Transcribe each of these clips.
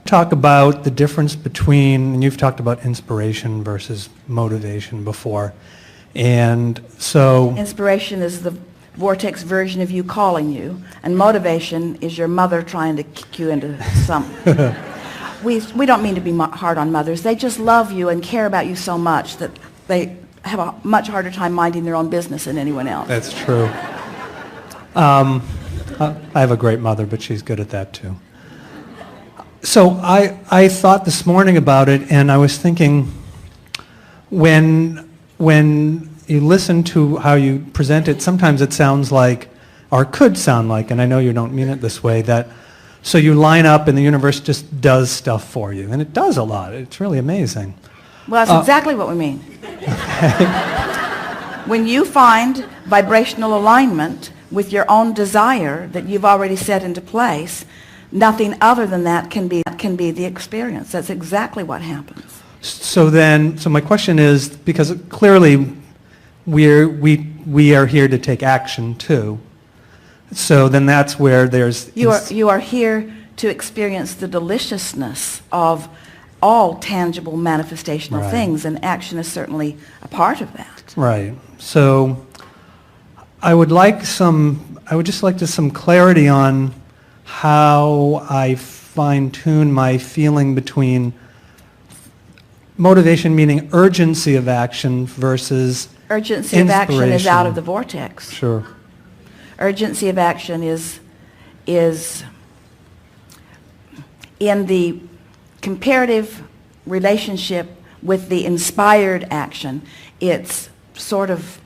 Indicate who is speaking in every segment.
Speaker 1: Talk about the difference between, and you've talked about inspiration versus motivation before, and so...
Speaker 2: Inspiration is the vortex version of you calling you, and motivation is your mother trying to kick you into some... We don't mean to be hard on mothers. They just love you and care about you so much that they have a much harder time minding their own business than anyone else.
Speaker 1: That's true. I have a great mother, but she's good at that too. So I thought this morning about it, and I was thinking, when you listen to how you present it, sometimes it sounds like, or could sound like, and I know you don't mean it this way, that so you line up and the universe just does stuff for you, and it does a lot. It's really amazing.
Speaker 2: Well, that's exactly what we mean. When you find vibrational alignment with your own desire that you've already set into place, nothing other than that can be the experience. That's exactly what happens.
Speaker 1: So my question is, because clearly we are here to take action too. So then that's where there's...
Speaker 2: You are here to experience the deliciousness of all tangible manifestational things, and action is certainly a part of that.
Speaker 1: Right. So I would just like some clarity on how I fine-tune my feeling between motivation, meaning urgency of action, versus
Speaker 2: urgency of action is out of the vortex.
Speaker 1: Sure.
Speaker 2: Urgency of action is in the comparative relationship with the inspired action. It's sort of,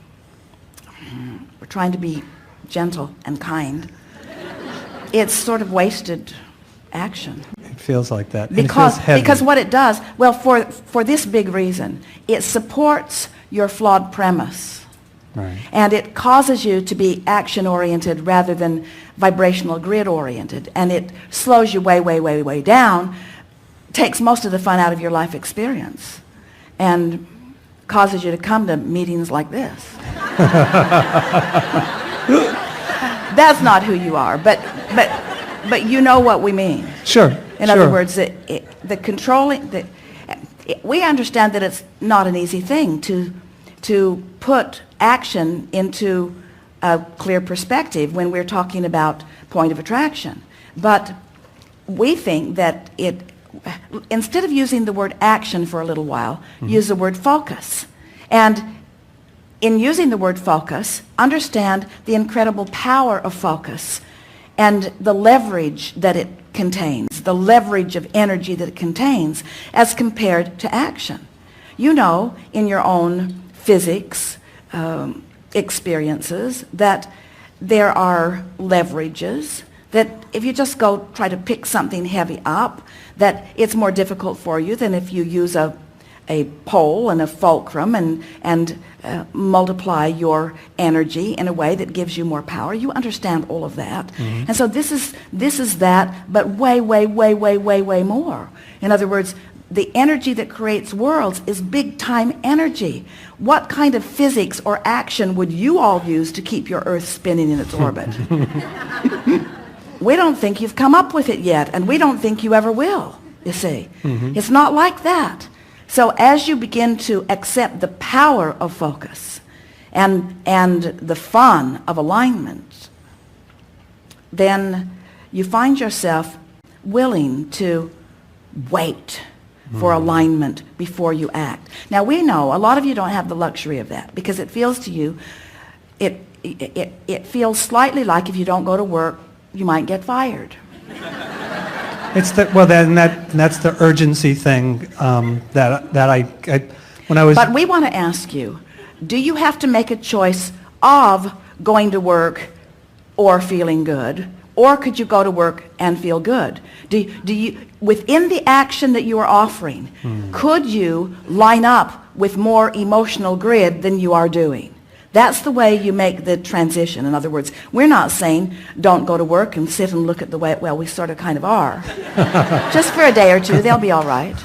Speaker 2: we're trying to be gentle and kind. It's sort of wasted action.
Speaker 1: It feels like that.
Speaker 2: Because what it does, well, for this big reason, it supports your flawed premise.
Speaker 1: Right.
Speaker 2: And it causes you to be action-oriented rather than vibrational grid-oriented. And it slows you way, way, way, way down, takes most of the fun out of your life experience, and causes you to come to meetings like this. That's not who you are, but you know what we mean.
Speaker 1: Sure.
Speaker 2: In other words, we understand that it's not an easy thing to put action into a clear perspective when we're talking about point of attraction. But we think that instead of using the word action for a little while, use the word focus. And in using the word focus, understand the incredible power of focus and the leverage that it contains, the leverage of energy that it contains as compared to action. You know, in your own physics experiences, that there are leverages, that if you just go try to pick something heavy up, that it's more difficult for you than if you use a pole and a fulcrum and multiply your energy in a way that gives you more power. You understand all of that. And so this is that, but way, way, way, way, way, way more. In other words, the energy that creates worlds is big-time energy. What kind of physics or action would you all use to keep your Earth spinning in its orbit? We don't think you've come up with it yet, and we don't think you ever will, you see. It's not like that. So as you begin to accept the power of focus and the fun of alignment, then you find yourself willing to wait for alignment before you act. Now we know a lot of you don't have the luxury of that, because it feels to you, it feels slightly like if you don't go to work, you might get fired.
Speaker 1: It's that's the urgency thing that I when I was.
Speaker 2: But we want to ask you, do you have to make a choice of going to work or feeling good? Or could you go to work and feel good? Do you, within the action that you are offering, could you line up with more emotional grid than you are doing? That's the way you make the transition. In other words, we're not saying don't go to work and sit and look at the way, well, we sort of kind of are. Just for a day or two, they'll be all right.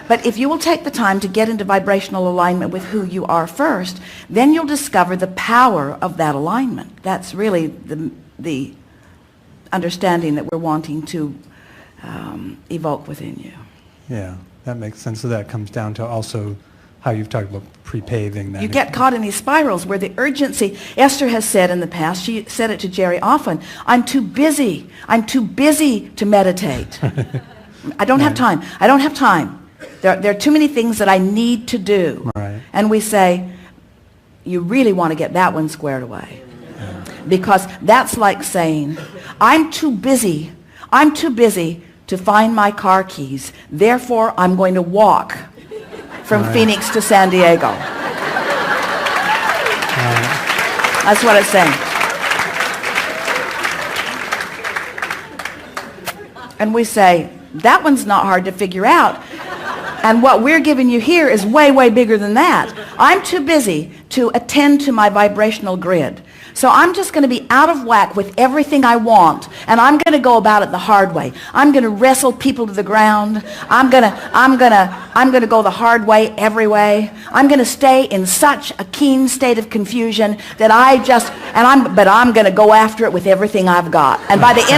Speaker 2: But if you will take the time to get into vibrational alignment with who you are first, then you'll discover the power of that alignment. That's really the understanding that we're wanting to evoke within you.
Speaker 1: Yeah, that makes sense. So that comes down to also how you've talked about pre-paving that.
Speaker 2: You get caught in these spirals where the urgency, Esther has said in the past, she said it to Jerry often, I'm too busy to meditate. I don't have time. I don't have time. There are too many things that I need to do.
Speaker 1: Right.
Speaker 2: And we say, you really want to get that one squared away.
Speaker 1: Yeah.
Speaker 2: Because that's like saying, I'm too busy to find my car keys. Therefore, I'm going to walk from Phoenix to San Diego. That's what it's saying. And we say, that one's not hard to figure out. And what we're giving you here is way, way bigger than that. I'm too busy to attend to my vibrational grid. So I'm just going to be out of whack with everything I want, and I'm going to go about it the hard way. I'm going to wrestle people to the ground. I'm going to go the hard way every way. I'm going to stay in such a keen state of confusion that I'm going to go after it with everything I've got. And by the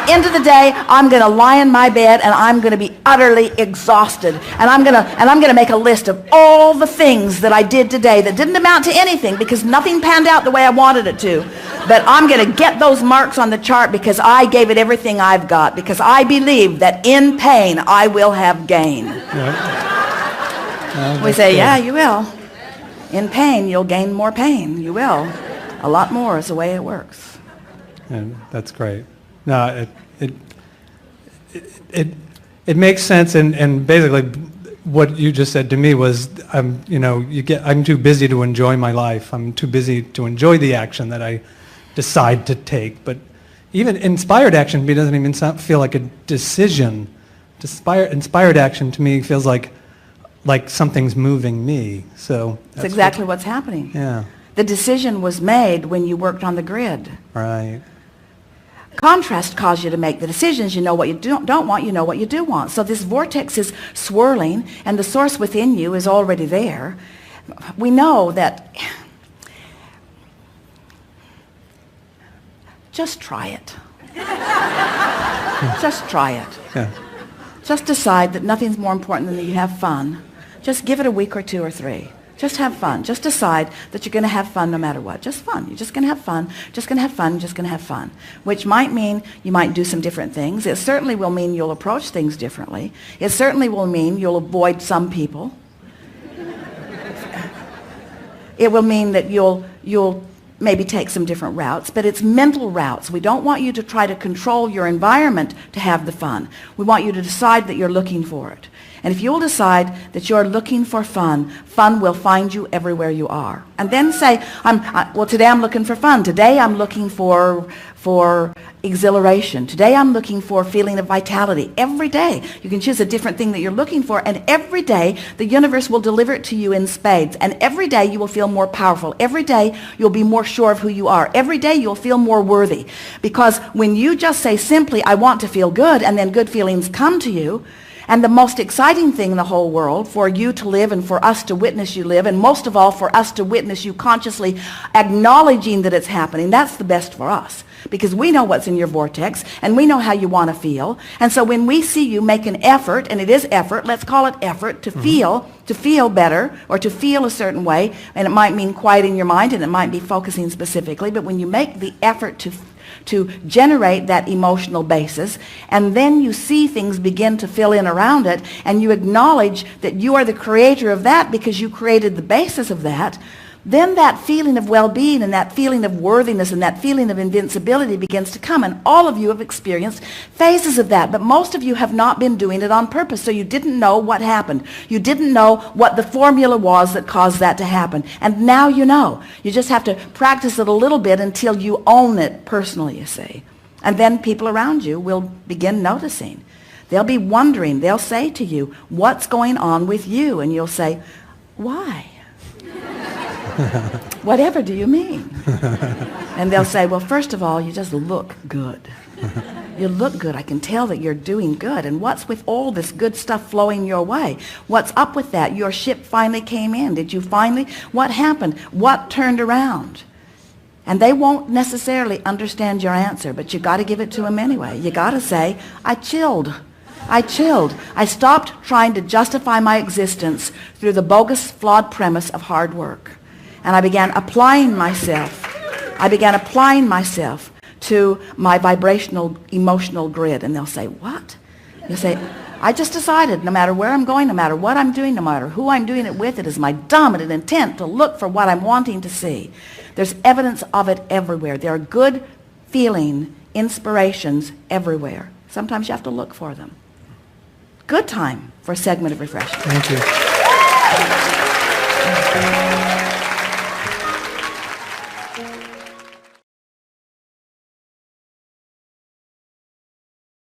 Speaker 2: end of the day, I'm going to lie in my bed and I'm going to be utterly exhausted. And I'm going to make a list of all the things that I did today that didn't amount to anything because nothing panned out the way I wanted it to. But I'm going to get those marks on the chart because I gave it everything I've got, because I believe that in pain I will have gain. We say, yeah, you will. In pain, you'll gain more pain. You will. A lot more is the way it works.
Speaker 1: And that's great. No, it makes sense, and basically what you just said to me was, I'm too busy to enjoy my life. I'm too busy to enjoy the action that I decide to take. But even inspired action to me doesn't even feel like a decision. Inspired action to me feels like something's moving me. So
Speaker 2: that's exactly what's happening.
Speaker 1: Yeah.
Speaker 2: The decision was made when you worked on the grid.
Speaker 1: Right.
Speaker 2: Contrast caused you to make the decisions. You know what you don't want, you know what you do want. So this vortex is swirling, and the source within you is already there. We know that. Just try it. Just try it.
Speaker 1: Yeah.
Speaker 2: Just decide that nothing's more important than that you have fun. Just give it a week or 2 or 3. Just have fun. Just decide that you're going to have fun no matter what. Just fun. You're just going to have fun. Just going to have fun. Just going to have fun. Which might mean you might do some different things. It certainly will mean you'll approach things differently. It certainly will mean you'll avoid some people. It will mean that you'll maybe take some different routes, but it's mental routes. We don't want you to try to control your environment to have the fun. We want you to decide that you're looking for it. And if you'll decide that you're looking for fun, fun will find you everywhere you are. And then say, today I'm looking for fun. Today I'm looking for exhilaration. Today I'm looking for a feeling of vitality. Every day you can choose a different thing that you're looking for, and every day the universe will deliver it to you in spades. And every day you will feel more powerful. Every day you'll be more sure of who you are. Every day you'll feel more worthy. Because when you just say simply, I want to feel good, and then good feelings come to you, and the most exciting thing in the whole world for you to live and for us to witness you live, and most of all for us to witness you consciously acknowledging that it's happening, that's the best for us. Because we know what's in your vortex, and we know how you want to feel. And so when we see you make an effort, and it is effort, let's call it effort, to feel better, or to feel a certain way, and it might mean quieting your mind, and it might be focusing specifically, but when you make the effort to generate that emotional basis, and then you see things begin to fill in around it, and you acknowledge that you are the creator of that because you created the basis of that, then that feeling of well-being and that feeling of worthiness and that feeling of invincibility begins to come. And all of you have experienced phases of that, but most of you have not been doing it on purpose, so you didn't know what happened. You didn't know what the formula was that caused that to happen. And now you know. You just have to practice it a little bit until you own it personally, you see. And then people around you will begin noticing. They'll be wondering. They'll say to you, what's going on with you? And you'll say, why? Whatever do you mean? And they'll say, well, first of all, you just look good. You look good. I can tell that you're doing good. And what's with all this good stuff flowing your way? What's up with that? Your ship finally came in. Did you finally? What happened? What turned around? And they won't necessarily understand your answer, but you got to give it to them anyway. You got to say, I chilled. I chilled. I stopped trying to justify my existence through the bogus, flawed premise of hard work. And I began applying myself. To my vibrational, emotional grid. And they'll say, what? You'll say, I just decided no matter where I'm going, no matter what I'm doing, no matter who I'm doing it with, it is my dominant intent to look for what I'm wanting to see. There's evidence of it everywhere. There are good feeling inspirations everywhere. Sometimes you have to look for them. Good time for a segment of refreshment.
Speaker 1: Thank you.